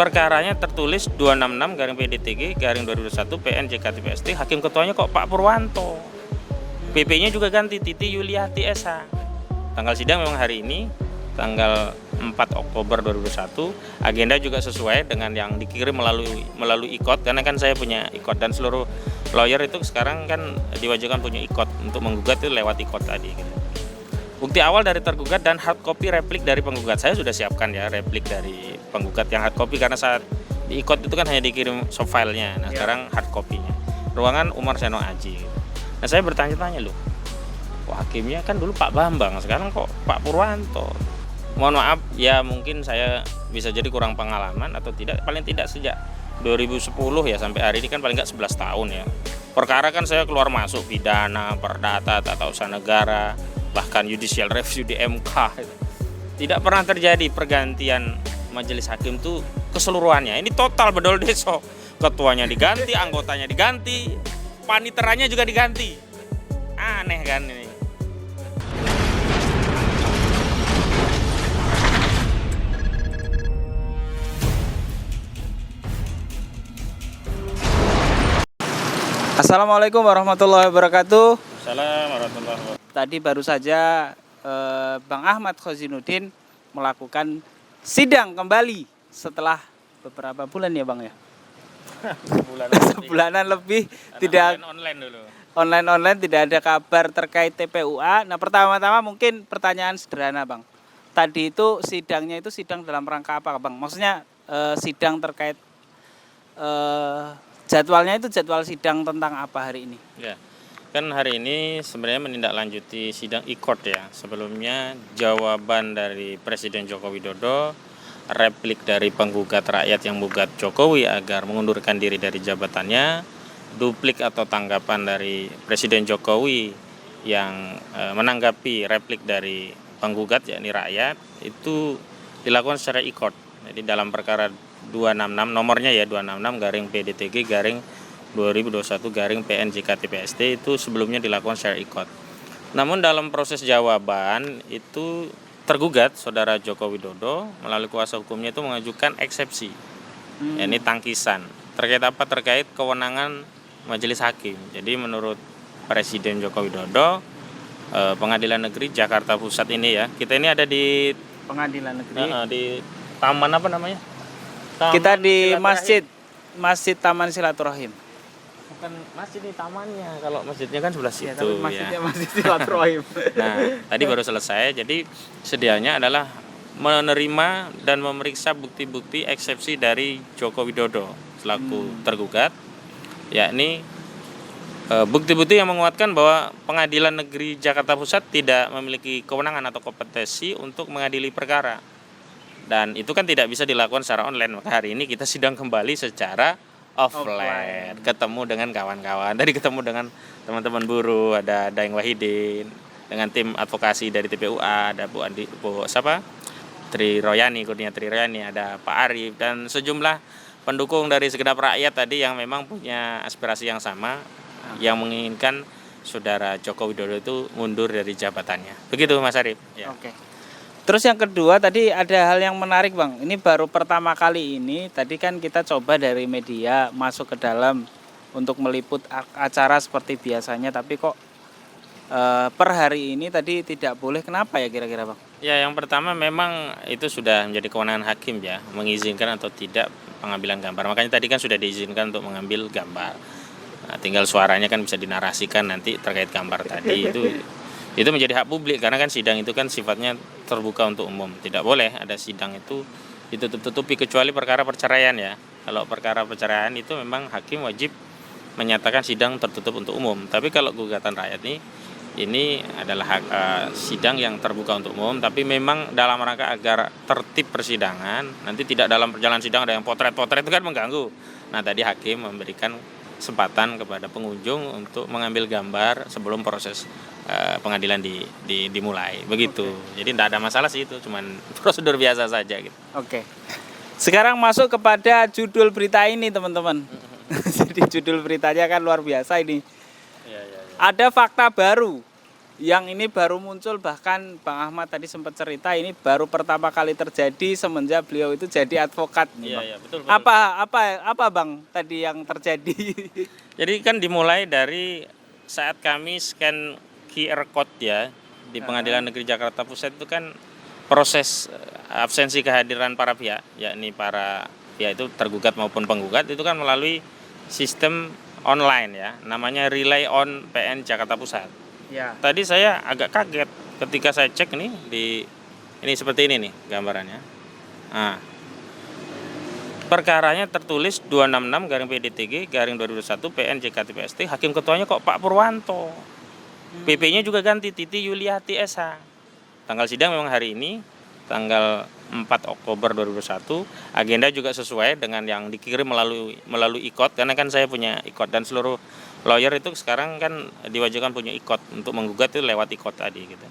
Perkaranya tertulis 266 garing PDTG garing 2021 PN JKTPST, hakim ketuanya kok Pak Purwanto. PP-nya juga ganti Titi Yuliati SH. Tanggal sidang memang hari ini, tanggal 4 Oktober 2021. Agenda juga sesuai dengan yang dikirim melalui IKOT, karena kan saya punya IKOT dan seluruh lawyer itu sekarang kan diwajibkan punya IKOT untuk menggugat itu lewat IKOT tadi gitu. Bukti awal dari tergugat dan hard copy replik dari penggugat, saya sudah siapkan ya replik dari penggugat yang hard copy, karena saat di IKOT itu kan hanya dikirim soft filenya. Nah sekarang hard copy-nya. Ruangan Umar Seno Aji. Nah saya bertanya-tanya loh, hakimnya kan dulu Pak Bambang, sekarang kok Pak Purwanto. Mohon maaf ya, mungkin saya bisa jadi kurang pengalaman atau tidak, paling tidak sejak 2010 ya sampai hari ini kan paling nggak 11 tahun ya. Perkara kan saya keluar masuk pidana, perdata, tata usaha negara, bahkan judicial review di MK. Tidak pernah terjadi pergantian majelis hakim tuh keseluruhannya. Ini total bedol deso. Ketuanya diganti, anggotanya diganti, paniteranya juga diganti. Aneh kan ini. Assalamualaikum warahmatullahi wabarakatuh. Assalamualaikum warahmatullahi wabarakatuh. Tadi baru saja Bang Ahmad Khozinuddin melakukan sidang kembali setelah beberapa bulan ya Bang ya. Sebulanan lebih tidak online dulu. Online tidak ada kabar terkait TPUA. Nah pertama-tama mungkin pertanyaan sederhana Bang. Tadi itu sidangnya itu sidang dalam rangka apa Bang? Maksudnya sidang terkait jadwalnya itu jadwal sidang tentang apa hari ini? Ya, kan hari ini sebenarnya menindaklanjuti sidang IKOT ya. Sebelumnya jawaban dari Presiden Joko Widodo, replik dari penggugat rakyat yang menggugat Jokowi agar mengundurkan diri dari jabatannya, duplik atau tanggapan dari Presiden Jokowi yang menanggapi replik dari penggugat yakni rakyat, itu dilakukan secara IKOT. Jadi dalam perkara 266, nomornya ya 266 garing PDTG garing 2021 garing PN JKTPST, itu sebelumnya dilakukan secara IKOT. Namun dalam proses jawaban itu tergugat saudara Joko Widodo melalui kuasa hukumnya itu mengajukan eksepsi, yakni tangkisan. Terkait apa? Terkait kewenangan majelis hakim. Jadi menurut Presiden Joko Widodo, Pengadilan Negeri Jakarta Pusat ini ya, kita ini ada di Pengadilan Negeri di taman apa namanya? Kita di Masjid Taman Silaturahim. Bukan masjid, ini tamannya. Kalau masjidnya kan sebelah situ tapi masjidnya ya. Masjid Silaturahim. Nah, tadi baru selesai. Jadi sedianya adalah menerima dan memeriksa bukti-bukti eksepsi dari Joko Widodo selaku tergugat, yakni bukti-bukti yang menguatkan bahwa Pengadilan Negeri Jakarta Pusat tidak memiliki kewenangan atau kompetensi untuk mengadili perkara. Dan itu kan tidak bisa dilakukan secara online. Maka hari ini kita sidang kembali secara offline. Ketemu dengan kawan-kawan. Tadi ketemu dengan teman-teman buruh, ada Daeng Wahidin, dengan tim advokasi dari TPUA, ada Bu Tri Royani, Kurnia Tri Royani, ada Pak Arif, dan sejumlah pendukung dari segenap rakyat tadi yang memang punya aspirasi yang sama, yang menginginkan saudara Joko Widodo itu mundur dari jabatannya. Begitu Mas Arif. Ya. Oke. Terus yang kedua tadi ada hal yang menarik Bang. Ini baru pertama kali ini. Tadi kan kita coba dari media masuk ke dalam untuk meliput acara seperti biasanya. Tapi kok per hari ini tadi tidak boleh. Kenapa ya kira-kira Bang? Ya, yang pertama memang itu sudah menjadi kewenangan hakim ya, mengizinkan atau tidak pengambilan gambar. Makanya tadi kan sudah diizinkan untuk mengambil gambar. Nah, tinggal suaranya kan bisa dinarasikan nanti terkait gambar tadi. Itu menjadi hak publik, karena kan sidang itu kan sifatnya terbuka untuk umum. Tidak boleh ada sidang itu ditutup-tutupi kecuali perkara perceraian ya. Kalau perkara perceraian itu memang hakim wajib menyatakan sidang tertutup untuk umum. Tapi kalau gugatan rakyat ini adalah sidang yang terbuka untuk umum, tapi memang dalam rangka agar tertib persidangan, nanti tidak dalam perjalanan sidang ada yang potret-potret, itu kan mengganggu. Nah tadi hakim memberikan kesempatan kepada pengunjung untuk mengambil gambar sebelum proses pengadilan dimulai, begitu. Jadi tidak ada masalah sih, itu cuman prosedur biasa saja gitu. Oke. Sekarang masuk kepada judul berita ini teman-teman. Jadi judul beritanya kan luar biasa ini. Ya. Ada fakta baru yang ini baru muncul, bahkan Bang Ahmad tadi sempat cerita ini baru pertama kali terjadi semenjak beliau itu jadi advokat nih, Iya, Bang. iya, betul, betul. Apa Bang tadi yang terjadi? Jadi kan dimulai dari saat kami scan QR code ya di Pengadilan Negeri Jakarta Pusat itu kan proses absensi kehadiran para pihak, yakni para pihak itu tergugat maupun penggugat itu kan melalui sistem online ya, namanya Relay on PN Jakarta Pusat. Ya. Tadi saya agak kaget ketika saya cek nih ini seperti ini nih gambarannya. Nah, perkaranya tertulis 266-PDTG-2021 PN JKT-PST, hakim ketuanya kok Pak Purwanto. PP-nya juga ganti, Titi Yuliati SH. Tanggal sidang memang hari ini, tanggal 4 Oktober 2021. Agenda juga sesuai dengan yang dikirim melalui IKOT, karena kan saya punya IKOT dan seluruh lawyer itu sekarang kan diwajibkan punya IKOT untuk menggugat itu lewat IKOT tadi gitu.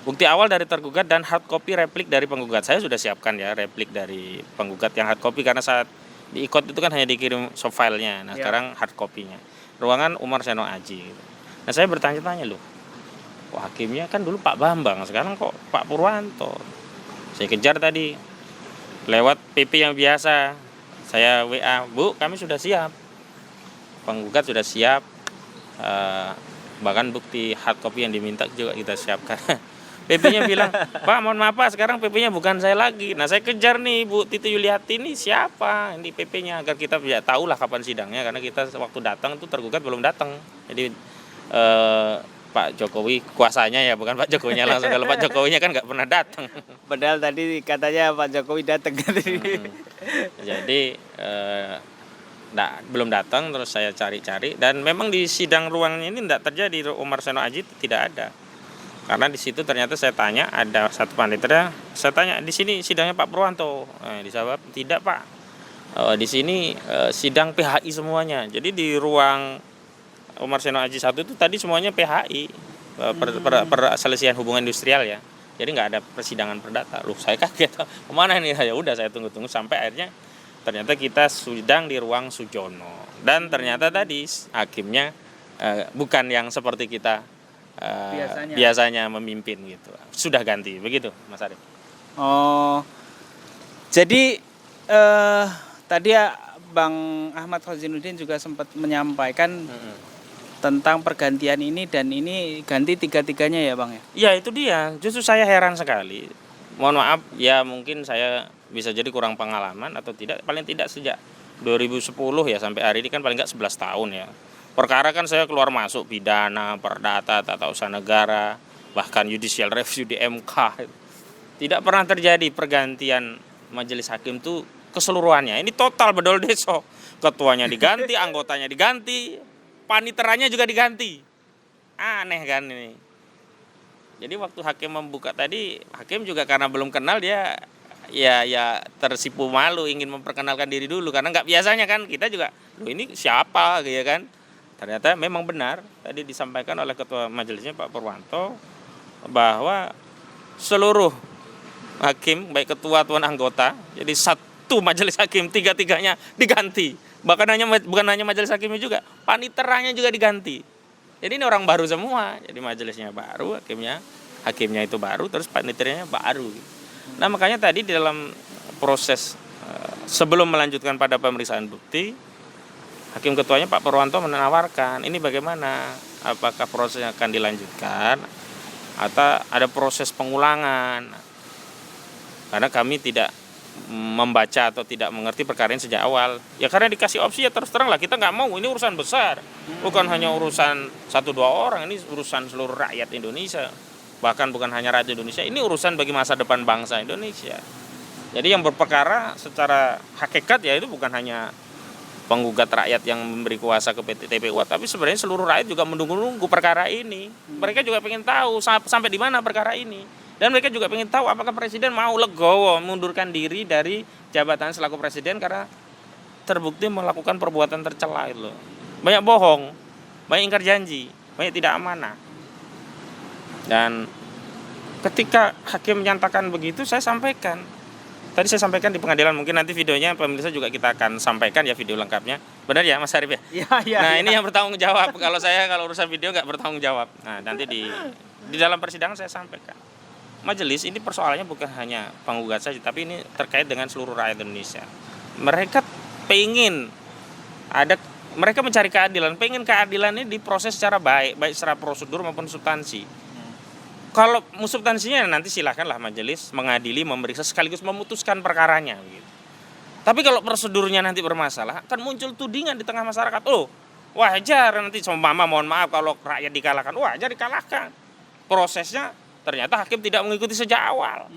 Bukti awal dari tergugat dan hard copy replik dari penggugat. Saya sudah siapkan ya replik dari penggugat yang hard copy, karena saat di IKOT itu kan hanya dikirim soft filenya. Nah, sekarang hard copy-nya. Ruangan Umar Seno Aji gitu. Nah, saya bertanya-tanya loh. Kok hakimnya kan dulu Pak Bambang, sekarang kok Pak Purwanto. Saya kejar tadi lewat PP yang biasa. Saya WA, "Bu, kami sudah siap." Penggugat sudah siap. Bahkan bukti hard copy yang diminta juga kita siapkan. PP-nya bilang, "Pak, mohon maaf Pak, sekarang PP-nya bukan saya lagi." Nah, saya kejar nih Bu Titi Yuliati ini siapa ini PP-nya, agar kita bisa tahu lah kapan sidangnya, karena kita waktu datang itu tergugat belum datang. Jadi Pak Jokowi kuasanya ya, bukan Pak Jokowinya langsung. Kalau Pak Jokowinya kan nggak pernah datang. Padahal tadi katanya Pak Jokowi datang Jadi belum datang, terus saya cari-cari, dan memang di sidang ruang ini tidak terjadi. Umar Seno Aji tidak ada. Karena di situ ternyata saya tanya, ada satu panitia, saya tanya, "Di sini sidangnya Pak Purwanto?" Dijawab, "Tidak Pak, di sini sidang PHI semuanya." Jadi di ruang Umar Seno Aji 1 itu tadi semuanya PHI, perselisihan hubungan industrial ya. Jadi nggak ada persidangan perdata. Loh, saya kaget, kemana ini? Ya udah, saya tunggu-tunggu sampai akhirnya ternyata kita sidang di ruang Sujono. Dan ternyata tadi hakimnya bukan yang seperti kita biasanya memimpin gitu. Sudah ganti, begitu Mas Arif. Oh, jadi tadi ya Bang Ahmad Fazinuddin juga sempat menyampaikan tentang pergantian ini, dan ini ganti tiga-tiganya ya Bang ya? Ya itu dia, justru saya heran sekali. Mohon maaf ya, mungkin saya bisa jadi kurang pengalaman atau tidak, paling tidak sejak 2010 ya sampai hari ini kan paling nggak 11 tahun ya. Perkara kan saya keluar masuk pidana, perdata, tata usaha negara, bahkan judicial review di MK. Tidak pernah terjadi pergantian majelis hakim itu keseluruhannya. Ini total bedol deso. Ketuanya diganti, anggotanya diganti, paniteranya juga diganti. Aneh kan ini. Jadi waktu hakim membuka tadi, hakim juga karena belum kenal dia ya tersipu malu, ingin memperkenalkan diri dulu, karena nggak biasanya kan kita juga, "Loh, ini siapa?" gitu kan. Ternyata memang benar tadi disampaikan oleh ketua majelisnya Pak Purwanto bahwa seluruh hakim, baik ketua tuan anggota, jadi satu majelis hakim tiga-tiganya diganti. Bahkan bukan hanya majelis hakimnya juga, paniteranya juga diganti. Jadi ini orang baru semua. Jadi majelisnya baru, hakimnya itu baru, terus paniteranya baru. Nah, makanya tadi di dalam proses sebelum melanjutkan pada pemeriksaan bukti, hakim ketuanya Pak Purwanto menawarkan, "Ini bagaimana? Apakah prosesnya akan dilanjutkan atau ada proses pengulangan?" Karena kami tidak membaca atau tidak mengerti perkara ini sejak awal. Ya karena dikasih opsi ya terus terang lah, kita nggak mau, ini urusan besar. Bukan hanya urusan 1-2 orang, ini urusan seluruh rakyat Indonesia. Bahkan bukan hanya rakyat Indonesia, ini urusan bagi masa depan bangsa Indonesia. Jadi yang berperkara secara hakikat ya itu bukan hanya penggugat rakyat yang memberi kuasa ke PT TPU, tapi sebenarnya seluruh rakyat juga menunggu-nunggu perkara ini. Mereka juga pengen tahu sampai di mana perkara ini. Dan mereka juga pengen tahu apakah presiden mau legowo mundurkan diri dari jabatan selaku presiden karena terbukti melakukan perbuatan tercela itu loh. Banyak bohong, banyak ingkar janji, banyak tidak amanah. Dan ketika hakim menyatakan begitu, saya sampaikan, tadi saya sampaikan di pengadilan, mungkin nanti videonya pemirsa juga kita akan sampaikan ya video lengkapnya. Benar ya Mas Arif ya? Iya. Nah ini yang bertanggung jawab. Kalau urusan video nggak bertanggung jawab. Nah nanti di dalam persidangan saya sampaikan. Majelis ini persoalannya bukan hanya penggugat saja, tapi ini terkait dengan seluruh rakyat Indonesia. Mereka mereka mencari keadilan, pengen keadilan ini diproses secara baik secara prosedur maupun substansi. Kalau substansinya nanti silakanlah majelis mengadili, memeriksa sekaligus memutuskan perkaranya. Gitu. Tapi kalau prosedurnya nanti bermasalah, akan muncul tudingan di tengah masyarakat. Oh, wajar nanti sama mohon maaf kalau rakyat dikalahkan, wajar dikalahkan. Prosesnya ternyata hakim tidak mengikuti sejak awal.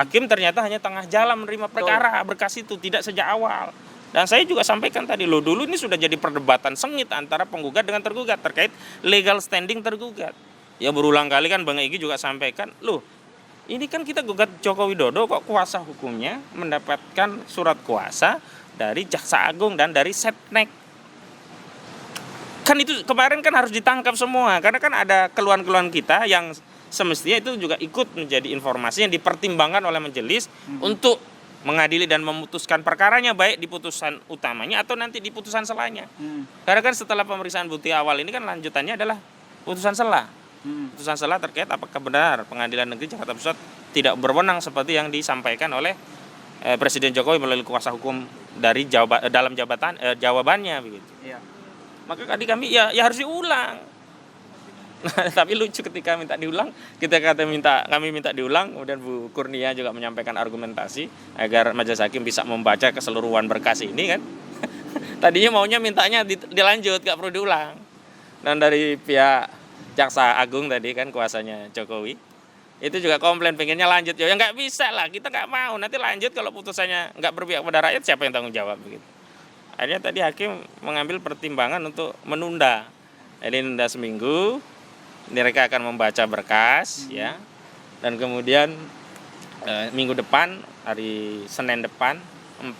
Hakim ternyata hanya tengah jalan menerima perkara berkas itu, tidak sejak awal. Dan saya juga sampaikan tadi, dulu ini sudah jadi perdebatan sengit antara penggugat dengan tergugat terkait legal standing tergugat. Ya berulang kali kan Bang Egy juga sampaikan, ini kan kita gugat Joko Widodo kok kuasa hukumnya mendapatkan surat kuasa dari Jaksa Agung dan dari Setnek. Kan itu kemarin kan harus ditangkap semua, karena kan ada keluhan-keluhan kita yang semestinya itu juga ikut menjadi informasi yang dipertimbangkan oleh majelis untuk mengadili dan memutuskan perkaranya, baik di putusan utamanya atau nanti di putusan selanya. Karena kan setelah pemeriksaan bukti awal ini kan lanjutannya adalah putusan sela. Putusan sela terkait apakah benar Pengadilan Negeri Jakarta Pusat tidak berwenang seperti yang disampaikan oleh Presiden Jokowi melalui kuasa hukum dari dalam jawabannya begitu. Iya. Maka tadi kami ya harus diulang. Nah, tapi lucu ketika minta diulang, kami minta diulang, kemudian Bu Kurnia juga menyampaikan argumentasi agar majelis hakim bisa membaca keseluruhan berkas ini kan. Tadinya mintanya dilanjut, gak perlu diulang. Dan dari pihak Jaksa Agung tadi kan kuasanya Jokowi itu juga komplain pengennya lanjut, ya nggak bisa lah, kita nggak mau nanti lanjut kalau putusannya nggak berpihak pada rakyat, siapa yang tanggung jawab begitu. Akhirnya tadi hakim mengambil pertimbangan untuk menunda, jadi nunda seminggu, mereka akan membaca berkas ya, dan kemudian minggu depan hari Senin depan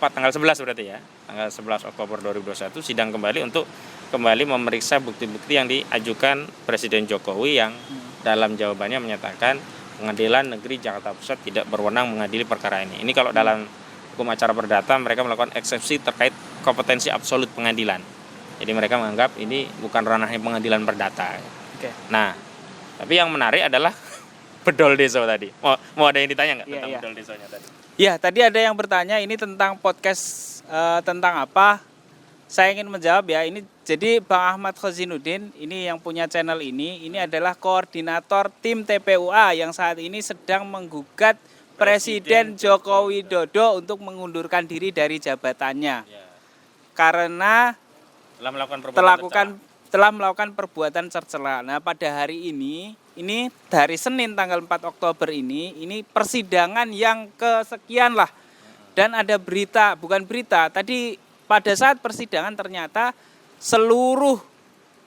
tanggal 11 berarti ya, tanggal 11 Oktober 2021 sidang kembali untuk kembali memeriksa bukti-bukti yang diajukan Presiden Jokowi yang dalam jawabannya menyatakan Pengadilan Negeri Jakarta Pusat tidak berwenang mengadili perkara ini. Ini kalau dalam hukum acara perdata mereka melakukan eksepsi terkait kompetensi absolut pengadilan. Jadi mereka menganggap ini bukan ranahnya pengadilan perdata. Nah, tapi yang menarik adalah bedol deso tadi. Mau ada yang ditanya nggak tentang bedol desonya tadi? Ya, tadi ada yang bertanya ini tentang podcast tentang apa. Saya ingin menjawab ya, ini jadi Bang Ahmad Khozinuddin ini yang punya channel ini adalah koordinator tim TPUA yang saat ini sedang menggugat Presiden Joko Widodo untuk mengundurkan diri dari jabatannya. Karena telah melakukan perbuatan tercela. Nah, pada hari ini dari Senin tanggal 4 Oktober ini persidangan yang kesekian lah. Dan ada tadi pada saat persidangan ternyata seluruh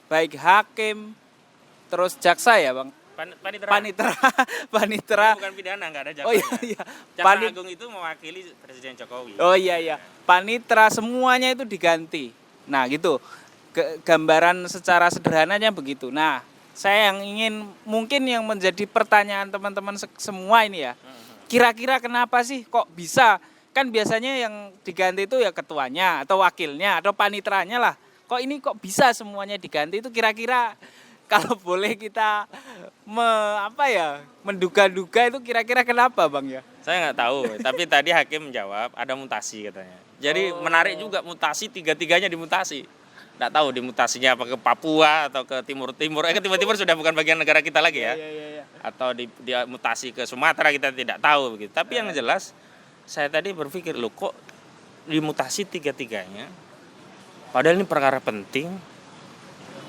baik hakim terus jaksa ya Bang. Panitera. Bukan pidana, enggak ada jaksa. Oh iya. Jaksa Agung itu mewakili Presiden Jokowi. Oh iya. Panitera semuanya itu diganti. Nah, gitu. Gambaran secara sederhananya begitu. Nah, saya mungkin yang menjadi pertanyaan teman-teman semua ini ya. Kira-kira kenapa sih kok bisa? Kan biasanya yang diganti itu ya ketuanya atau wakilnya atau paniteranya lah. Kok ini kok bisa semuanya diganti, itu kira-kira kalau boleh kita menduga-duga itu kira-kira kenapa Bang ya? Saya nggak tahu, tapi tadi hakim menjawab ada mutasi katanya. Jadi menarik juga mutasi, tiga-tiganya dimutasi. Nggak tahu dimutasinya apa ke Papua atau ke Timur Timur sudah bukan bagian negara kita lagi ya. Atau dia mutasi ke Sumatera, kita tidak tahu begitu. Tapi yang jelas saya tadi berpikir kok dimutasi tiga-tiganya. Padahal ini perkara penting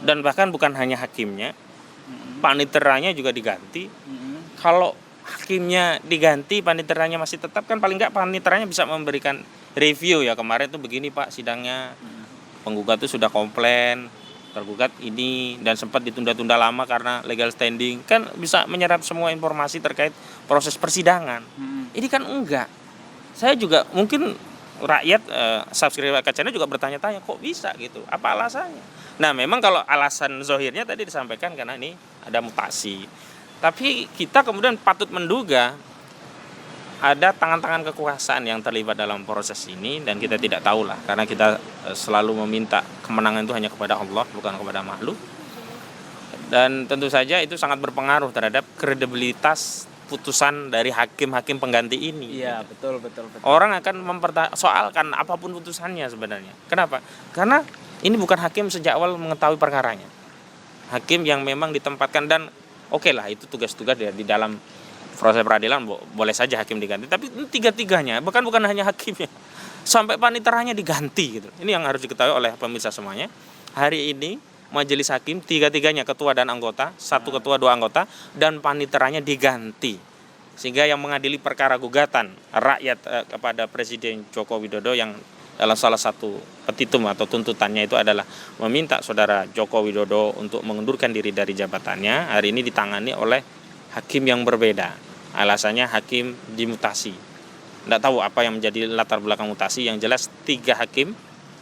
dan bahkan bukan hanya hakimnya, paniteranya juga diganti. Kalau hakimnya diganti, paniteranya masih tetap, kan paling nggak paniteranya bisa memberikan review ya, kemarin tuh begini Pak sidangnya, penggugat itu sudah komplain, tergugat ini dan sempat ditunda-tunda lama karena legal standing, kan bisa menyerap semua informasi terkait proses persidangan. Ini kan enggak. Saya juga mungkin rakyat subscriber channel juga bertanya-tanya kok bisa gitu, apa alasannya. Nah memang kalau alasan zohirnya tadi disampaikan karena ini ada mutasi, tapi kita kemudian patut menduga ada tangan-tangan kekuasaan yang terlibat dalam proses ini dan kita tidak tahulah karena kita selalu meminta kemenangan itu hanya kepada Allah bukan kepada makhluk. Dan tentu saja itu sangat berpengaruh terhadap kredibilitas putusan dari hakim-hakim pengganti ini. Iya, betul. Orang akan mempersoalkan apapun putusannya sebenarnya. Kenapa? Karena ini bukan hakim sejak awal mengetahui perkaranya. Hakim yang memang ditempatkan dan oke lah itu tugas-tugas di dalam proses peradilan boleh saja hakim diganti. Tapi tiga-tiganya bukan hanya hakimnya, sampai paniteranya diganti gitu. Ini yang harus diketahui oleh pemirsa semuanya. Hari ini majelis hakim tiga-tiganya ketua dan anggota, satu ketua dua anggota dan paniteranya diganti. Sehingga yang mengadili perkara gugatan rakyat kepada Presiden Joko Widodo yang dalam salah satu petitum atau tuntutannya itu adalah meminta saudara Joko Widodo untuk mengundurkan diri dari jabatannya, hari ini ditangani oleh hakim yang berbeda. Alasannya hakim dimutasi. Tidak tahu apa yang menjadi latar belakang mutasi, yang jelas 3 hakim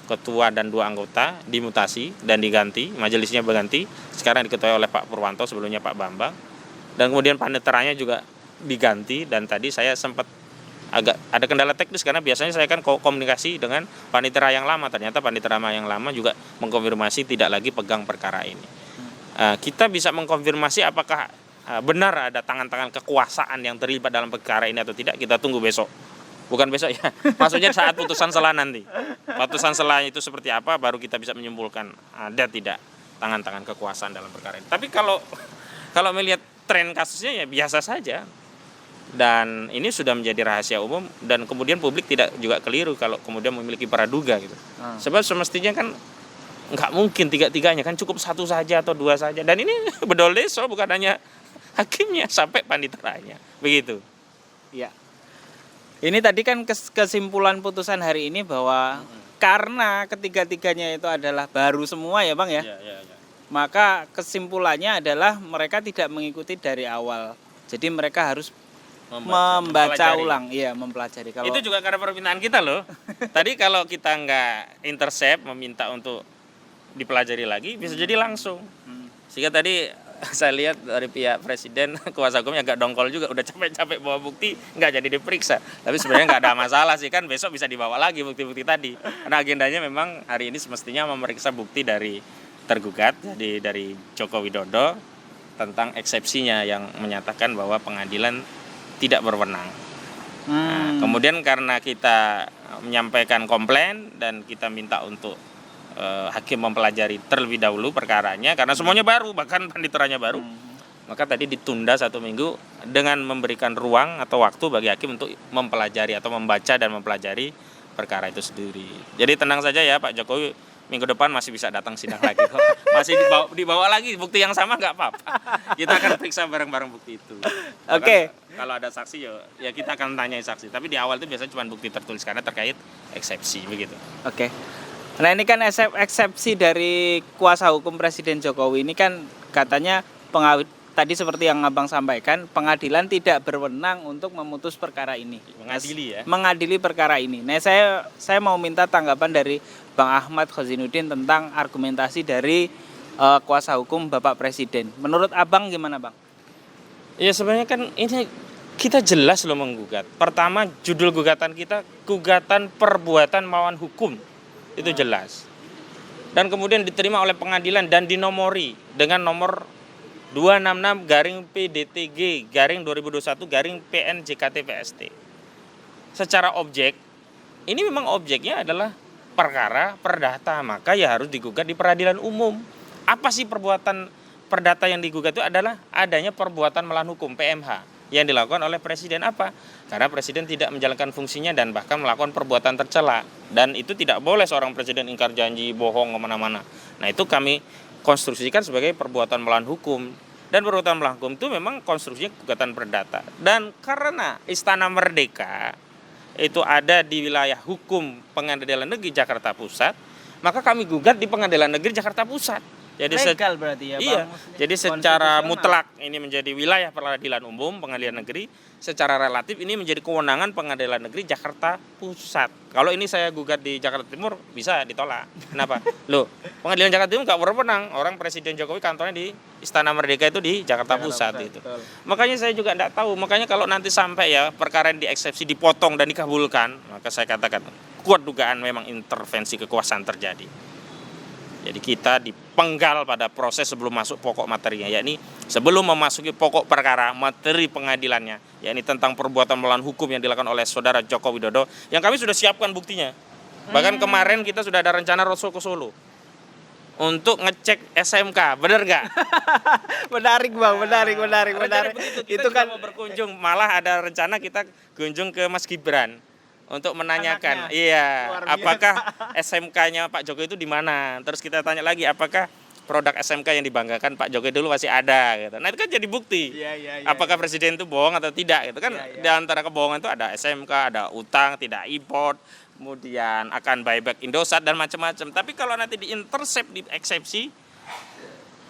ketua dan 2 anggota dimutasi dan diganti, majelisnya berganti. Sekarang diketuai oleh Pak Purwanto, sebelumnya Pak Bambang. Dan kemudian paniteranya juga diganti dan tadi saya sempat agak ada kendala teknis karena biasanya saya kan komunikasi dengan panitera yang lama. Ternyata panitera yang lama juga mengkonfirmasi tidak lagi pegang perkara ini. Kita bisa mengkonfirmasi apakah benar ada tangan-tangan kekuasaan yang terlibat dalam perkara ini atau tidak, kita tunggu besok. Bukan besok ya, maksudnya saat putusan selah nanti. Putusan selah itu seperti apa baru kita bisa menyimpulkan ada tidak tangan-tangan kekuasaan dalam perkara ini. Tapi kalau melihat tren kasusnya ya biasa saja. Dan ini sudah menjadi rahasia umum dan kemudian publik tidak juga keliru kalau kemudian memiliki praduga gitu. Sebab semestinya kan nggak mungkin tiga-tiganya, kan cukup 1 saja atau 2 saja. Dan ini bedol deso, bukan hanya hakimnya sampai paniteranya. Begitu. Iya. Ini tadi kan kesimpulan putusan hari ini bahwa karena ketiga-tiganya itu adalah baru semua ya Bang ya. Ya. Maka kesimpulannya adalah mereka tidak mengikuti dari awal. Jadi mereka harus membaca ulang, mempelajari. Kalau itu juga karena permintaan kita loh. Tadi kalau kita nggak intercept meminta untuk dipelajari lagi bisa jadi langsung. Sehingga tadi saya lihat dari pihak presiden kuasa hukumnya agak dongkol juga, udah capek-capek bawa bukti nggak jadi diperiksa. Tapi sebenarnya nggak ada masalah sih, kan besok bisa dibawa lagi bukti-bukti tadi. Karena agendanya memang hari ini semestinya memeriksa bukti dari tergugat, jadi dari Joko Widodo tentang eksepsinya yang menyatakan bahwa pengadilan tidak berwenang. Nah, kemudian karena kita menyampaikan komplain dan kita minta untuk hakim mempelajari terlebih dahulu perkaranya karena semuanya baru, bahkan paniteranya baru, maka tadi ditunda 1 minggu dengan memberikan ruang atau waktu bagi hakim untuk mempelajari atau membaca dan mempelajari perkara itu sendiri. Jadi tenang saja ya Pak Jokowi, minggu depan masih bisa datang sidang lagi kok. Masih dibawa lagi bukti yang sama nggak apa-apa. Kita akan periksa bareng-bareng bukti itu. Oke. Kalau ada saksi ya kita akan tanyai saksi. Tapi di awal itu biasanya cuma bukti tertulis karena terkait eksepsi begitu. Oke. Nah ini kan eksepsi dari kuasa hukum Presiden Jokowi ini kan katanya tadi seperti yang Abang sampaikan, pengadilan tidak berwenang untuk memutus perkara ini. Mengadili ya. Mengadili perkara ini. Nah saya mau minta tanggapan dari Bang Ahmad Khozinuddin tentang argumentasi dari kuasa hukum Bapak Presiden. Menurut Abang gimana Bang? Ya sebenarnya kan ini kita jelas loh menggugat. Pertama judul gugatan kita gugatan perbuatan melawan hukum. Itu jelas. Dan kemudian diterima oleh pengadilan dan dinomori dengan nomor 266-PDTG-2021-PN-JKT-PST. Secara objek, ini memang objeknya adalah perkara perdata, maka ya harus digugat di peradilan umum. Apa sih perbuatan perdata yang digugat itu adalah adanya perbuatan melawan hukum PMH yang dilakukan oleh presiden. Apa? Karena presiden tidak menjalankan fungsinya dan bahkan melakukan perbuatan tercela. Dan itu tidak boleh seorang presiden ingkar janji, bohong kemana-mana. Nah itu kami konstruksikan sebagai perbuatan melawan hukum. Dan perbuatan melawan hukum itu memang konstruksinya gugatan perdata. Dan karena Istana Merdeka itu ada di wilayah hukum Pengadilan Negeri Jakarta Pusat, maka kami gugat di Pengadilan Negeri Jakarta Pusat. Jadi legal berarti ya, iya. Bang. Jadi secara Konstitusional. mutlak ini menjadi wilayah peradilan umum, pengadilan negeri. Secara relatif ini menjadi kewenangan pengadilan negeri Jakarta Pusat. Kalau ini saya gugat di Jakarta Timur bisa ditolak. Kenapa? Loh, pengadilan Jakarta Timur nggak berwenang. Orang Presiden Jokowi kantornya di Istana Merdeka itu di Jakarta Pusat itu. Betul. Makanya saya juga tidak tahu. Makanya kalau nanti sampai ya perkara yang dieksepsi dipotong dan dikabulkan, maka saya katakan kuat dugaan memang intervensi kekuasaan terjadi. Jadi kita dipenggal pada proses sebelum masuk pokok materinya, yakni sebelum memasuki pokok perkara materi pengadilannya, yakni tentang perbuatan melawan hukum yang dilakukan oleh saudara Joko Widodo, yang kami sudah siapkan buktinya. Bahkan kemarin kita sudah ada rencana roadshow ke Solo untuk ngecek SMK, benar nggak? Menarik Bang, menarik. Itu kan mau berkunjung, malah ada rencana kita kunjung ke Mas Gibran untuk menanyakan, Anaknya. iya, Luar biasa. apakah SMK-nya Pak Jokowi itu di mana? Terus kita tanya lagi, apakah produk SMK yang dibanggakan Pak Jokowi dulu masih ada? Gitu. Nah itu kan jadi bukti. Iya. Apakah presiden itu bohong atau tidak? Gitu kan? Iya. Di antara kebohongan itu ada SMK, ada utang, tidak import, kemudian akan buyback Indosat dan macam-macam. Tapi kalau nanti diintersep, dieksepsi,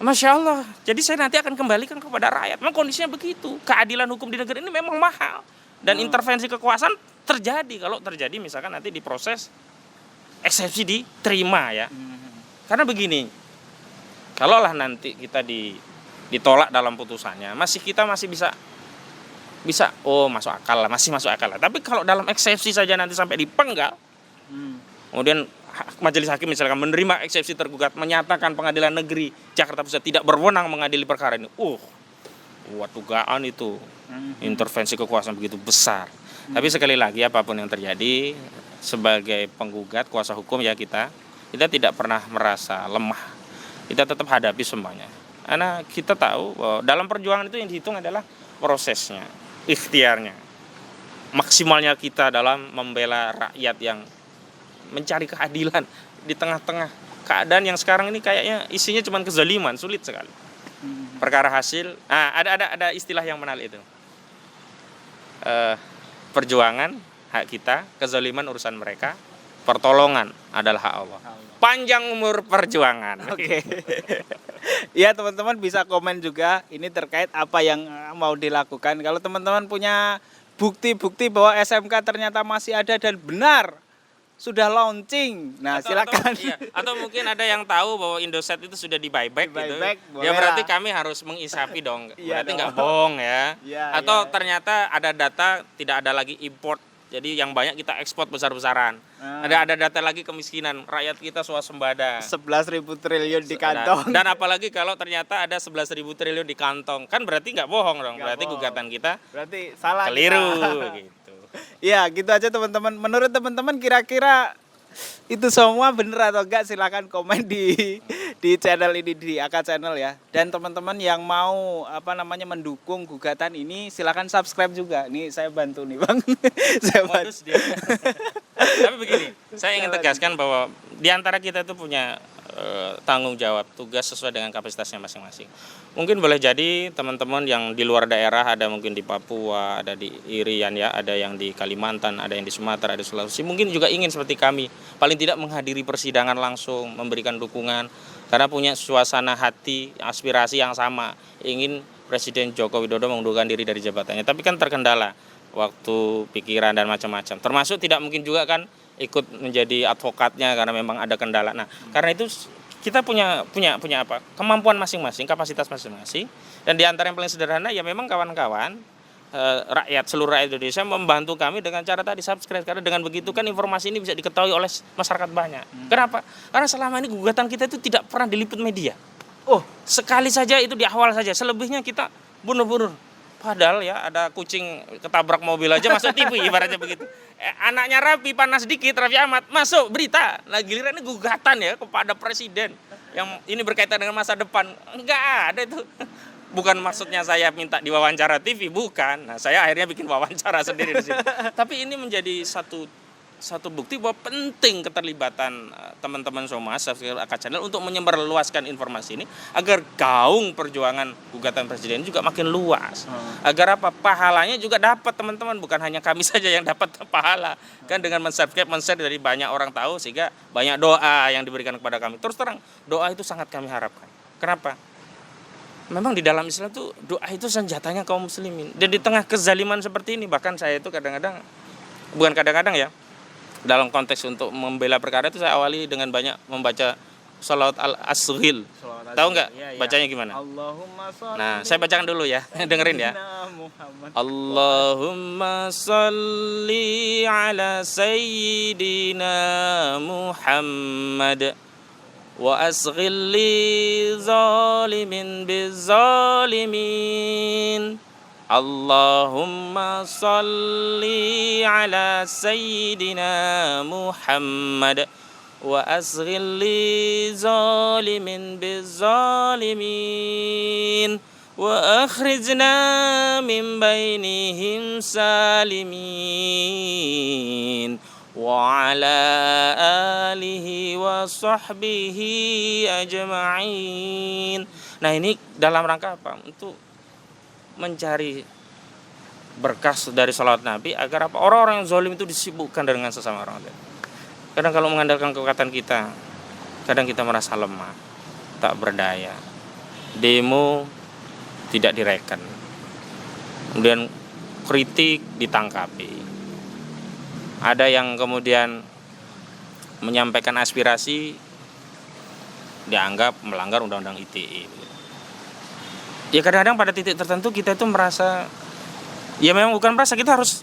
Masya Allah. Jadi saya nanti akan kembalikan kepada rakyat. Memang kondisinya begitu. Keadilan hukum di negeri ini memang mahal. Dan intervensi kekuasaan terjadi. Kalau terjadi misalkan nanti diproses, eksepsi diterima ya. Karena begini, kalaulah nanti kita ditolak dalam putusannya, kita masih bisa oh masuk akal lah, masih masuk akal lah. Tapi kalau dalam eksepsi saja nanti sampai dipenggal, kemudian majelis hakim misalkan menerima eksepsi tergugat, menyatakan pengadilan negeri Jakarta Pusat tidak berwenang mengadili perkara ini. Buat dugaan itu intervensi kekuasaan begitu besar. Tapi sekali lagi apapun yang terjadi, sebagai penggugat kuasa hukum ya kita tidak pernah merasa lemah. Kita tetap hadapi semuanya. Karena kita tahu bahwa dalam perjuangan itu yang dihitung adalah prosesnya, ikhtiarnya, maksimalnya kita dalam membela rakyat yang mencari keadilan di tengah-tengah keadaan yang sekarang ini kayaknya isinya cuma kezaliman, sulit sekali. Perkara hasil, ada istilah yang menarik itu. Perjuangan hak kita, kezaliman urusan mereka, pertolongan adalah hak Allah. Panjang umur perjuangan. Oke. Ya teman-teman bisa komen juga ini terkait apa yang mau dilakukan. Kalau teman-teman punya bukti-bukti bahwa SMK ternyata masih ada dan benar sudah launching, nah silakan. Atau mungkin ada yang tahu bahwa Indosat itu sudah di buyback gitu. Boleh Ya berarti lah. kami harus mengisapi dong. Iya Berarti dong. nggak bohong ya. Iya, Atau iya. ternyata ada data tidak ada lagi import. Jadi yang banyak kita ekspor besar-besaran. Ada data lagi kemiskinan, rakyat kita swasembada. 11.000 triliun di kantong. Dan apalagi kalau ternyata ada 11.000 triliun di kantong. Kan berarti nggak bohong dong. Nggak Berarti bohong. gugatan kita Berarti salah. keliru kita. gitu. Ya gitu aja teman-teman. Menurut teman-teman kira-kira itu semua bener atau enggak, silakan komen di channel ini, di AK Channel ya. Dan teman-teman yang mau mendukung gugatan ini silakan subscribe juga. Nih saya bantu nih Bang. Saya bantu. Modus dia. Tapi begini, saya ingin tegaskan bahwa di antara kita itu punya tanggung jawab, tugas sesuai dengan kapasitasnya masing-masing. Mungkin boleh jadi teman-teman yang di luar daerah, ada mungkin di Papua, ada di Irian ya, ada yang di Kalimantan, ada yang di Sumatera, ada di Sulawesi, mungkin juga ingin seperti kami, paling tidak menghadiri persidangan langsung, memberikan dukungan, karena punya suasana hati, aspirasi yang sama, ingin Presiden Joko Widodo mengundurkan diri dari jabatannya. Tapi kan terkendala waktu, pikiran dan macam-macam. Termasuk tidak mungkin juga kan ikut menjadi advokatnya karena memang ada kendala. Nah, karena itu kita punya apa? Kemampuan masing-masing, kapasitas masing-masing. Dan di antara yang paling sederhana ya memang kawan-kawan seluruh rakyat Indonesia membantu kami dengan cara tadi subscribe, karena dengan begitu kan informasi ini bisa diketahui oleh masyarakat banyak. Kenapa? Karena selama ini gugatan kita itu tidak pernah diliput media. Sekali saja itu di awal saja, selebihnya kita bunuh-bunuh. Padahal ya ada kucing ketabrak mobil aja masuk TV ibaratnya begitu. Anaknya Rapi panas dikit, Raffi Ahmad masuk berita. Nah giliran ini gugatan ya kepada presiden yang ini berkaitan dengan masa depan. Enggak ada itu. Bukan maksudnya saya minta diwawancara TV, bukan. Nah saya akhirnya bikin wawancara sendiri di sini. Tapi ini menjadi satu bukti bahwa penting keterlibatan teman-teman Somas AK Channel untuk menyebarluaskan informasi ini agar gaung perjuangan gugatan presiden juga makin luas. Agar apa? Pahalanya juga dapat teman-teman, bukan hanya kami saja yang dapat pahala. Kan dengan men-subscribe, men-share dari banyak orang tahu sehingga banyak doa yang diberikan kepada kami. Terus terang, doa itu sangat kami harapkan. Kenapa? Memang di dalam Islam tuh doa itu senjatanya kaum muslimin. Dan di tengah kezaliman seperti ini, bahkan saya itu kadang-kadang, bukan kadang-kadang ya, dalam konteks untuk membela perkara itu saya awali dengan banyak membaca sholawat al-asghil. Tahu nggak bacanya gimana? Allahumma sholli. Nah, saya bacakan dulu ya, dengerin ya. Muhammad. Allahumma sholli ala sayyidina Muhammad wa asghil li zalimin bizzalimin. Allahumma sholli ala sayyidina Muhammad wa asghil li zalimin bizzalimin wa akhrijna min bainihim salimin wa ala alihi wa sahbihi ajma'in. Nah, ini dalam rangka apa? Untuk mencari berkas dari salawat Nabi agar apa? Orang-orang yang zalim itu disibukkan dengan sesama orang lain. Kadang kalau mengandalkan kekuatan kita, kadang kita merasa lemah, tak berdaya. Demo tidak direken. Kemudian kritik ditangkapi. Ada yang kemudian menyampaikan aspirasi dianggap melanggar undang-undang ITE. Ya kadang-kadang pada titik tertentu kita itu merasa, ya memang bukan merasa, kita harus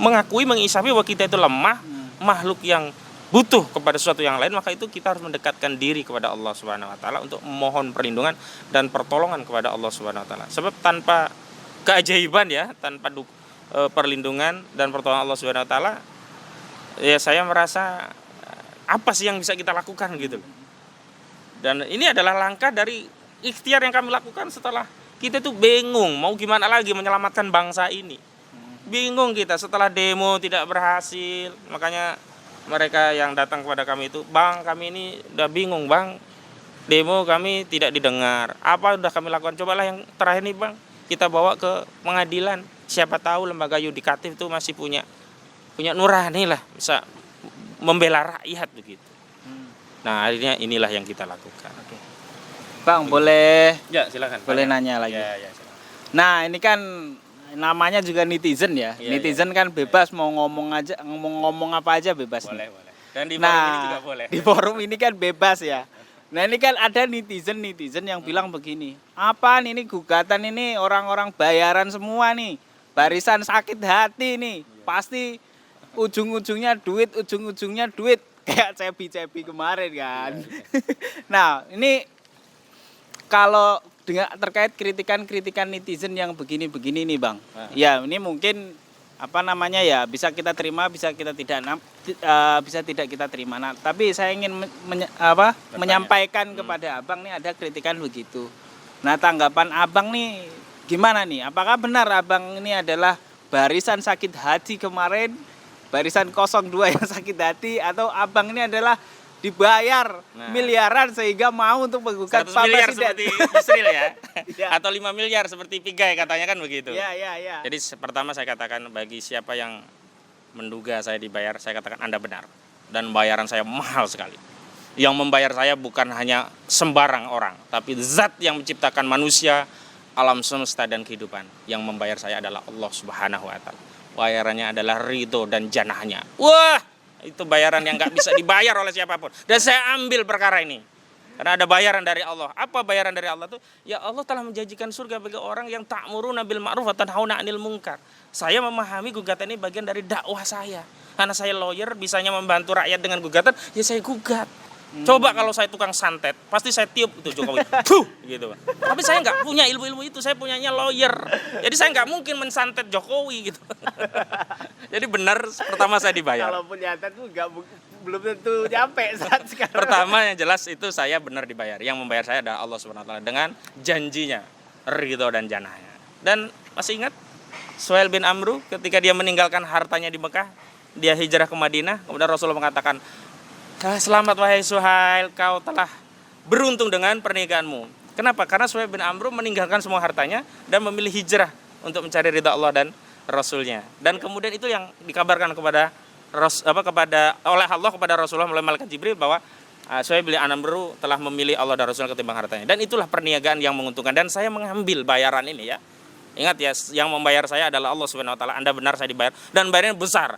mengakui, mengisapi bahwa kita itu lemah, makhluk yang butuh kepada sesuatu yang lain, maka itu kita harus mendekatkan diri kepada Allah Subhanahu wa taala untuk memohon perlindungan dan pertolongan kepada Allah Subhanahu wa taala. Sebab tanpa keajaiban ya, tanpa perlindungan dan pertolongan Allah Subhanahu wa taala, ya saya merasa apa sih yang bisa kita lakukan gitu. Dan ini adalah langkah dari ikhtiar yang kami lakukan setelah kita tuh bingung mau gimana lagi menyelamatkan bangsa ini. Bingung kita setelah demo tidak berhasil, makanya mereka yang datang kepada kami itu, "Bang, kami ini udah bingung, Bang. Demo kami tidak didengar. Apa udah kami lakukan? Cobalah yang terakhir nih, Bang. Kita bawa ke pengadilan. Siapa tahu lembaga yudikatif itu masih punya nurani lah, bisa membela rakyat begitu." Nah, akhirnya inilah yang kita lakukan. Oke. Bang, boleh Ya, silakan. boleh nanya lagi. Ya, silakan. Nah, ini kan namanya juga netizen ya. Iya, Netizen kan bebas mau ngomong apa aja bebas. Boleh. Dan di forum ini juga boleh. Di forum ini kan bebas ya. Nah, ini kan ada netizen yang bilang begini, apaan ini gugatan ini orang-orang bayaran semua nih, barisan sakit hati nih, pasti ujung-ujungnya duit, kayak cepi kemarin kan. Nah, ini kalau dengan terkait kritikan netizen yang begini-begini nih Bang, ya ini mungkin apa namanya ya, bisa kita terima, bisa kita tidak kita terima. Nah, tapi saya ingin menyampaikan kepada Abang nih ada kritikan begitu. Nah, tanggapan Abang nih gimana nih? Apakah benar Abang ini adalah barisan sakit hati kemarin, barisan 02 yang sakit hati, atau Abang ini adalah dibayar miliaran sehingga mau untuk menggugat 100 miliar Presiden seperti Yusril ya. Ya. Atau 5 miliar seperti Pigai katanya kan begitu. Ya. Jadi pertama saya katakan, bagi siapa yang menduga saya dibayar, saya katakan Anda benar. Dan bayaran saya mahal sekali. Yang membayar saya bukan hanya sembarang orang, tapi zat yang menciptakan manusia, alam semesta dan kehidupan. Yang membayar saya adalah Allah Subhanahu wa taala. Bayarannya adalah ridho dan janahnya. Wah, itu bayaran yang gak bisa dibayar oleh siapapun. Dan saya ambil perkara ini karena ada bayaran dari Allah. Apa bayaran dari Allah itu? Ya, Allah telah menjanjikan surga bagi orang yang ta'muruna bil ma'ruf wa tanhauna 'anil munkar. Saya memahami gugatan ini bagian dari dakwah saya. Karena saya lawyer, bisanya membantu rakyat dengan gugatan, ya saya gugat. Coba kalau saya tukang santet, pasti saya tiup itu Jokowi. Puh, gitu. Tapi saya nggak punya ilmu itu, saya punyanya lawyer. Jadi saya nggak mungkin mensantet Jokowi gitu. Jadi benar, pertama saya dibayar. Kalaupun nyata tuh belum tentu nyampe saat sekarang. Pertama yang jelas itu saya benar dibayar. Yang membayar saya adalah Allah Subhanahu wa taala dengan janjinya, ridho dan janahnya. Dan masih ingat Suhail bin Amru ketika dia meninggalkan hartanya di Mekah, dia hijrah ke Madinah, kemudian Rasulullah mengatakan, "Selamat wahai Suhail, kau telah beruntung dengan pernikahanmu." Kenapa? Karena Suhail bin Amru meninggalkan semua hartanya dan memilih hijrah untuk mencari ridha Allah dan Rasulnya. Dan kemudian itu yang dikabarkan oleh Allah kepada Rasulullah melalui malaikat Jibril, bahwa Saya beli anak baru telah memilih Allah dan Rasul ketimbang hartanya. Dan itulah perniagaan yang menguntungkan. Dan saya mengambil bayaran ini ya. Ingat ya, yang membayar saya adalah Allah Subhanahu wa taala. Anda benar, saya dibayar dan bayarnya besar.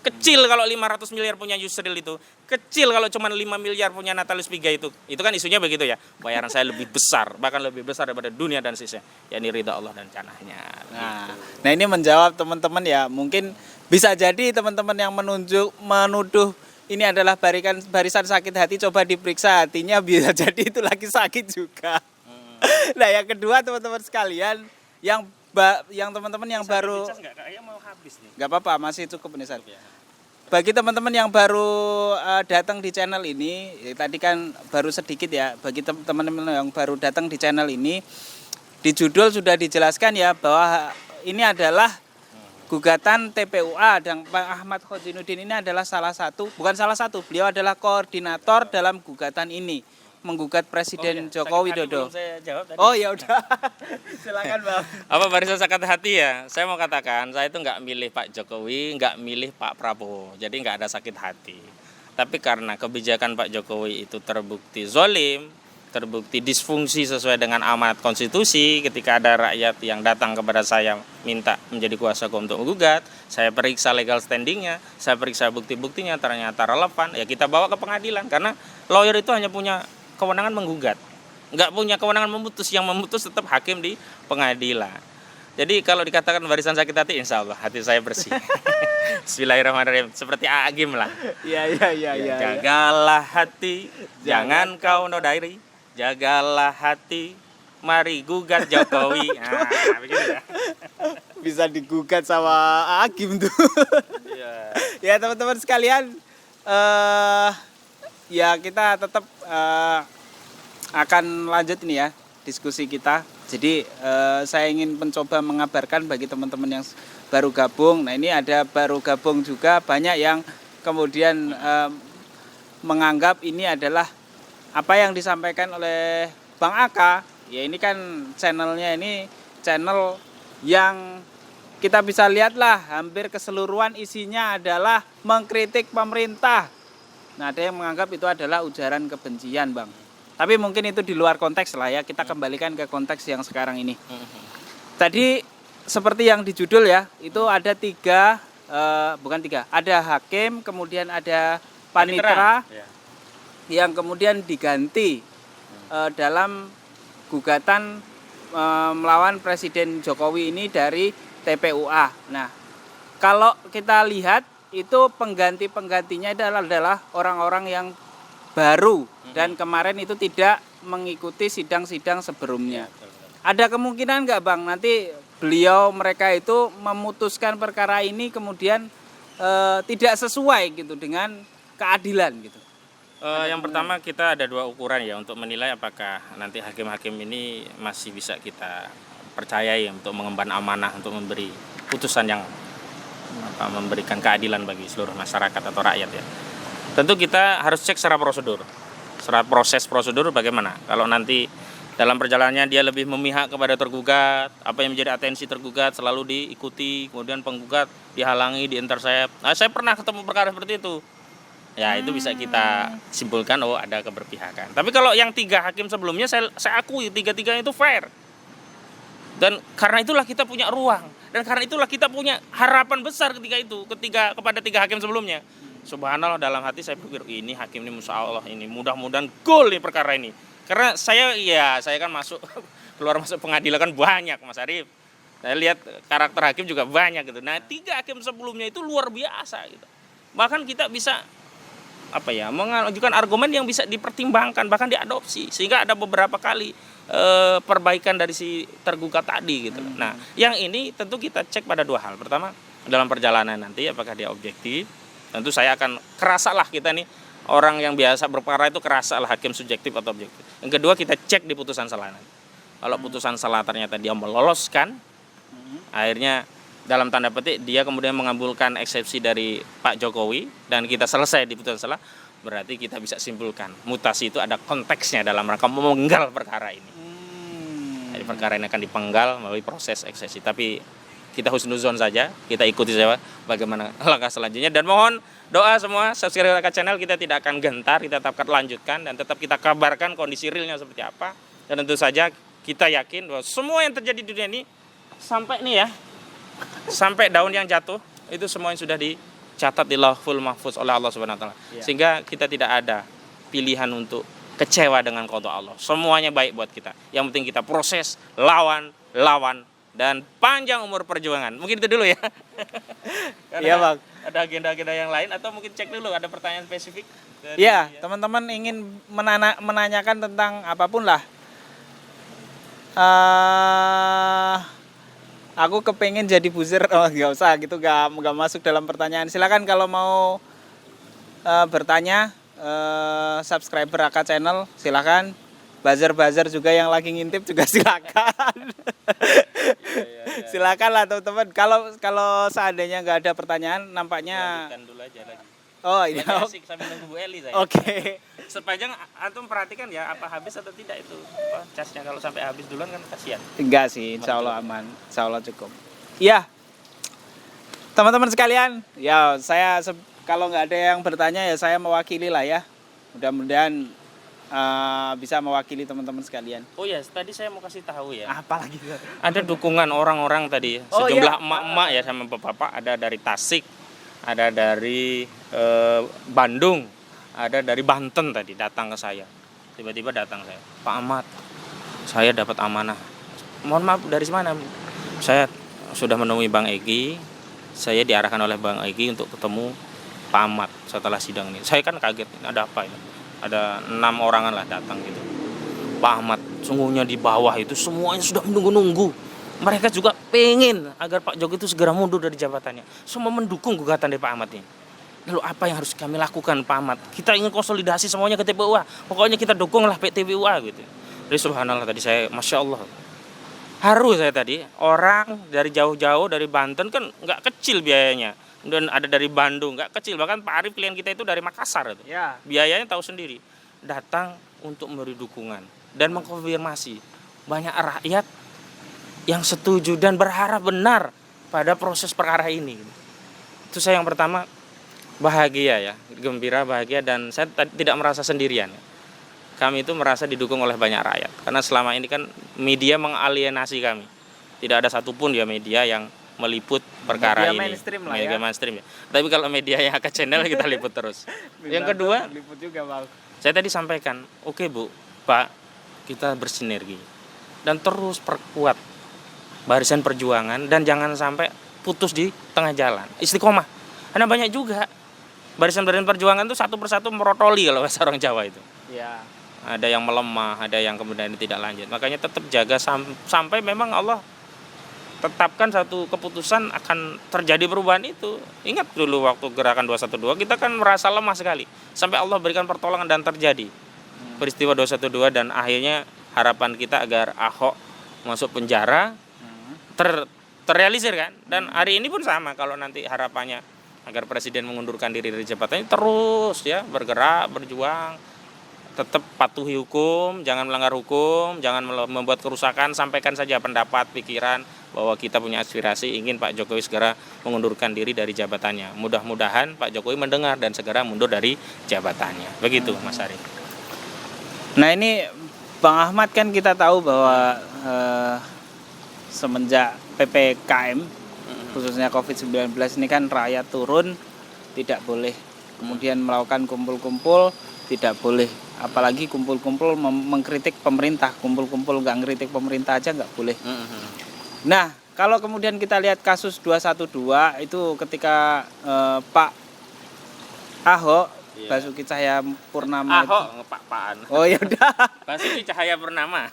Kecil kalau 500 miliar punya Yusril itu. Kecil kalau cuma 5 miliar punya Natalis Pigai itu. Itu kan isunya begitu ya. Bayaran saya lebih besar, bahkan lebih besar daripada dunia dan sisanya. Yakni ridha Allah dan janahnya. Nah ini menjawab teman-teman ya. Mungkin bisa jadi teman-teman yang menuduh ini adalah barisan sakit hati, coba diperiksa hatinya, bisa jadi itu lagi sakit juga. Nah yang kedua teman-teman sekalian, yang teman-teman yang baru nggak apa-apa, masih cukup ini Sar. Bagi teman-teman yang baru datang di channel ini, tadi kan baru sedikit ya, bagi teman-teman yang baru datang di channel ini, di judul sudah dijelaskan ya bahwa ini adalah gugatan TPUA dan Pak Ahmad Khozinuddin ini adalah bukan salah satu, beliau adalah koordinator dalam gugatan ini. Menggugat Presiden Joko Widodo. Oh ya udah, silakan Bang. Apa barisan sakit hati ya? Saya mau katakan, saya itu nggak milih Pak Jokowi, nggak milih Pak Prabowo. Jadi nggak ada sakit hati. Tapi karena kebijakan Pak Jokowi itu terbukti zolim, terbukti disfungsi sesuai dengan amanat konstitusi. Ketika ada rakyat yang datang kepada saya minta menjadi kuasa hukum untuk menggugat, saya periksa legal standingnya, saya periksa bukti-buktinya, ternyata relevan, ya kita bawa ke pengadilan. Karena lawyer itu hanya punya kewenangan menggugat, nggak punya kewenangan memutus. Yang memutus tetap hakim di pengadilan. Jadi kalau dikatakan barisan sakit hati, insya Allah hati saya bersih. Bismillahirrahmanirrahim, seperti Agim lah. Iya. Jagalah hati, jangan kau nodai. Jagalah hati, mari gugat Jokowi. Nah, begitu ya. Bisa digugat sama Agim tuh. Ya teman-teman sekalian, ya kita tetap akan lanjut ini ya diskusi kita. Jadi saya ingin mencoba mengabarkan bagi teman-teman yang baru gabung. Nah ini ada baru gabung juga, banyak yang kemudian menganggap ini adalah apa yang disampaikan oleh Bang Aka. Ya ini kan channelnya ini channel yang kita bisa lihat lah hampir keseluruhan isinya adalah mengkritik pemerintah. Nah, ada yang menganggap itu adalah ujaran kebencian, Bang. Tapi mungkin itu di luar konteks lah ya. Kita kembalikan ke konteks yang sekarang ini. Tadi seperti yang di judul ya, itu ada ada hakim, kemudian ada panitera yang kemudian diganti dalam gugatan melawan Presiden Jokowi ini dari TPUA. Nah, kalau kita lihat itu penggantinya adalah orang-orang yang baru dan kemarin itu tidak mengikuti sidang-sidang sebelumnya. Ada kemungkinan nggak Bang nanti mereka itu memutuskan perkara ini kemudian tidak sesuai gitu dengan keadilan gitu? Yang pertama kita ada dua ukuran ya untuk menilai apakah nanti hakim-hakim ini masih bisa kita percayai untuk mengemban amanah untuk memberi putusan yang memberikan keadilan bagi seluruh masyarakat atau rakyat ya. Tentu kita harus cek secara proses prosedur bagaimana. Kalau nanti dalam perjalanannya dia lebih memihak kepada tergugat, apa yang menjadi atensi tergugat selalu diikuti, kemudian penggugat dihalangi, diintersep. Nah, saya pernah ketemu perkara seperti itu. Ya itu bisa kita simpulkan ada keberpihakan. Tapi kalau yang 3 hakim sebelumnya saya akui 3-3 itu fair. Dan karena itulah kita punya ruang. Dan karena itulah kita punya harapan besar ketika kepada 3 hakim sebelumnya. Subhanallah, dalam hati saya pikir ini hakim ini Masya Allah ini mudah-mudahan gol nih perkara ini. Karena saya kan keluar masuk pengadilan kan banyak Mas Arief. Saya lihat karakter hakim juga banyak gitu. Nah 3 hakim sebelumnya itu luar biasa gitu. Bahkan kita bisa mengajukan argumen yang bisa dipertimbangkan bahkan diadopsi sehingga ada beberapa kali perbaikan dari si tergugat tadi gitu. Nah, yang ini tentu kita cek pada 2 hal. Pertama, dalam perjalanan nanti apakah dia objektif. Tentu saya akan kerasalah kita nih orang yang biasa berperkara itu kerasalah hakim subjektif atau objektif. Yang kedua kita cek di putusan salah. Kalau putusan salah ternyata dia meloloskan, akhirnya dalam tanda petik dia kemudian mengabulkan eksepsi dari Pak Jokowi dan kita selesai di putusan salah, berarti kita bisa simpulkan mutasi itu ada konteksnya dalam rangka memenggal perkara ini. Jadi perkara ini akan dipenggal melalui proses eksepsi. Tapi kita husnuzon saja, kita ikuti saja bagaimana langkah selanjutnya, dan mohon doa semua subscriber channel, kita tidak akan gentar, kita tetap lanjutkan dan tetap kita kabarkan kondisi realnya seperti apa. Dan tentu saja kita yakin bahwa semua yang terjadi di dunia ini sampai nih ya, sampai daun yang jatuh itu semua yang sudah dicatat di Lauhul Mahfuz oleh Allah Subhanahu wa taala. Sehingga kita tidak ada pilihan untuk kecewa dengan qada Allah. Semuanya baik buat kita. Yang penting kita proses, lawan, dan panjang umur perjuangan. Mungkin itu dulu ya. Iya, Bang. Ada agenda-agenda yang lain atau mungkin cek dulu ada pertanyaan spesifik? Iya, teman-teman ingin menanyakan tentang apapun lah. Aku kepengen jadi buzzer. Oh, nggak usah gitu, nggak masuk dalam pertanyaan. Silakan kalau mau bertanya, subscriber AK Channel silakan. Buzzer juga yang lagi ngintip juga silakan. Silakan lah teman-teman. Kalau seandainya nggak ada pertanyaan, nampaknya. Lanjutkan dulu aja lagi. Oh iya. Asik sambil nunggu Bu Eli saya. Oke. Sepanjang antum perhatikan ya, apa habis atau tidak itu casnya. Kalau sampai habis duluan kan kasihan. Enggak sih, insya Allah aman, insya Allah cukup. Iya, teman-teman sekalian, ya saya kalau nggak ada yang bertanya ya saya mewakili lah ya. Mudah-mudahan bisa mewakili teman-teman sekalian. Oh ya, tadi saya mau kasih tahu ya. Apalagi? Ada dukungan orang-orang tadi, Oh, sejumlah iya. emak-emak ya sama bapak-bapak, ada dari Tasik, ada dari Bandung, ada dari Banten tadi datang ke saya. Tiba-tiba datang saya, Pak Ahmad, saya dapat amanah. Mohon maaf, dari mana? Saya sudah menemui Bang Egy, saya diarahkan oleh Bang Egy untuk ketemu Pak Ahmad setelah sidang ini. Saya kan kaget, ada apa ya? Ada 6 orangan lah datang gitu. Pak Ahmad, sungguhnya di bawah itu semuanya sudah menunggu-nunggu. Mereka juga pengen agar Pak Jokowi itu segera mundur dari jabatannya. Semua mendukung gugatan dari Pak Ahmad ini. Lalu apa yang harus kami lakukan Pak Ahmad? Kita ingin konsolidasi semuanya ke TPUA. Pokoknya kita dukunglah TPUA gitu. Jadi subhanallah tadi saya, Masya Allah. Haru saya tadi, orang dari jauh-jauh, dari Banten kan nggak kecil biayanya. Dan ada dari Bandung, nggak kecil. Bahkan Pak Arif klien kita itu dari Makassar. Itu. Ya. Biayanya tahu sendiri. Datang untuk memberi dukungan. Dan mengkonfirmasi. Banyak rakyat yang setuju dan berharap benar pada proses perkara ini. Itu saya yang pertama, bahagia ya. Gembira, bahagia. Dan saya tidak merasa sendirian. Kami itu merasa didukung oleh banyak rakyat. Karena selama ini kan media mengalienasi kami. Tidak ada satupun ya media yang meliput perkara media ini. Mainstream lah media ya. mainstream ya. Tapi kalau media yang AK Channel kita liput terus. Yang kedua, liput juga, Bang. saya tadi sampaikan, oke Bu, Pak, kita bersinergi dan terus perkuat barisan perjuangan dan jangan sampai putus di tengah jalan. Istiqomah. Karena banyak juga barisan-barisan perjuangan itu satu persatu merotoli kalau bahasa orang Jawa itu. Ya. Ada yang melemah, ada yang kemudian tidak lanjut. Makanya tetap jaga sampai memang Allah tetapkan satu keputusan akan terjadi perubahan itu. Ingat dulu waktu gerakan 212 kita kan merasa lemah sekali. Sampai Allah berikan pertolongan dan terjadi peristiwa 212 dan akhirnya harapan kita agar Ahok masuk penjara terrealisir kan. Dan hari ini pun sama, kalau nanti harapannya agar presiden mengundurkan diri dari jabatannya, terus ya bergerak, berjuang, tetap patuhi hukum, jangan melanggar hukum, jangan membuat kerusakan, sampaikan saja pendapat, pikiran bahwa kita punya aspirasi ingin Pak Jokowi segera mengundurkan diri dari jabatannya. Mudah-mudahan Pak Jokowi mendengar dan segera mundur dari jabatannya. Begitu Mas Ari. Nah ini Bang Ahmad kan kita tahu bahwa semenjak PPKM khususnya COVID-19 ini kan rakyat turun, tidak boleh kemudian melakukan kumpul-kumpul, tidak boleh, apalagi kumpul-kumpul mengkritik pemerintah, kumpul-kumpul nggak ngeritik pemerintah aja nggak boleh. Nah kalau kemudian kita lihat kasus 212 itu ketika Pak Ahok, Basuki Cahayapurnama Ahok ngepak-pakan. Oh ya udah. Basuki Cahayapurnama.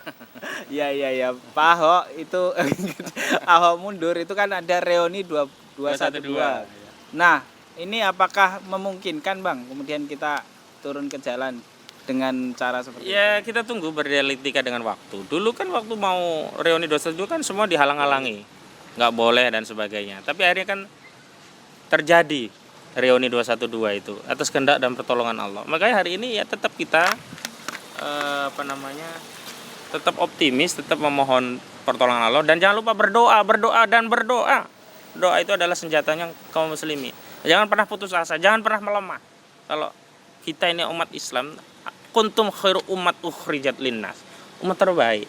Ya Pak Ahok itu Ahok mundur itu kan ada reuni 212. Nah, ini apakah memungkinkan Bang kemudian kita turun ke jalan dengan cara seperti itu? Ya kita tunggu berdialektika dengan waktu. Dulu kan waktu mau reuni 212 kan semua dihalang-halangi. Nggak boleh dan sebagainya. Tapi akhirnya kan terjadi reuni 212 itu atas kehendak dan pertolongan Allah. Makanya hari ini ya tetap kita tetap optimis, tetap memohon pertolongan Allah, dan jangan lupa berdoa, dan berdoa. Doa itu adalah senjatanya kaum muslimin. Jangan pernah putus asa, jangan pernah melemah. Kalau kita ini umat Islam, kuntum khairu umat ukhrijat linnas, umat terbaik.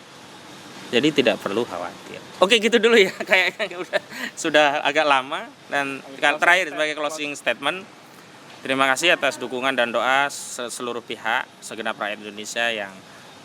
Jadi tidak perlu khawatir. Oke, gitu dulu ya. Kayaknya sudah agak lama. Dan terakhir sebagai closing statement, terima kasih atas dukungan dan doa seluruh pihak, segenap rakyat Indonesia yang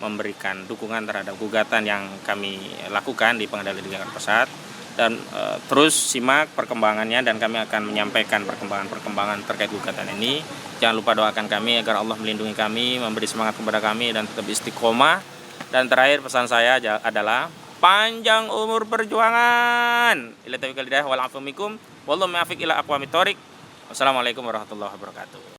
memberikan dukungan terhadap gugatan yang kami lakukan di Pengadilan Negeri Jakarta Pusat. Dan terus simak perkembangannya, dan kami akan menyampaikan perkembangan terkait gugatan ini. Jangan lupa doakan kami agar Allah melindungi kami, memberi semangat kepada kami, dan tetap istiqomah. Dan terakhir pesan saya adalah panjang umur perjuangan. Ila taufiq wal hidayah wal afu minkum. Wallahu muwaffiq ila aqwamit thoriq. Wassalamualaikum warahmatullahi wabarakatuh.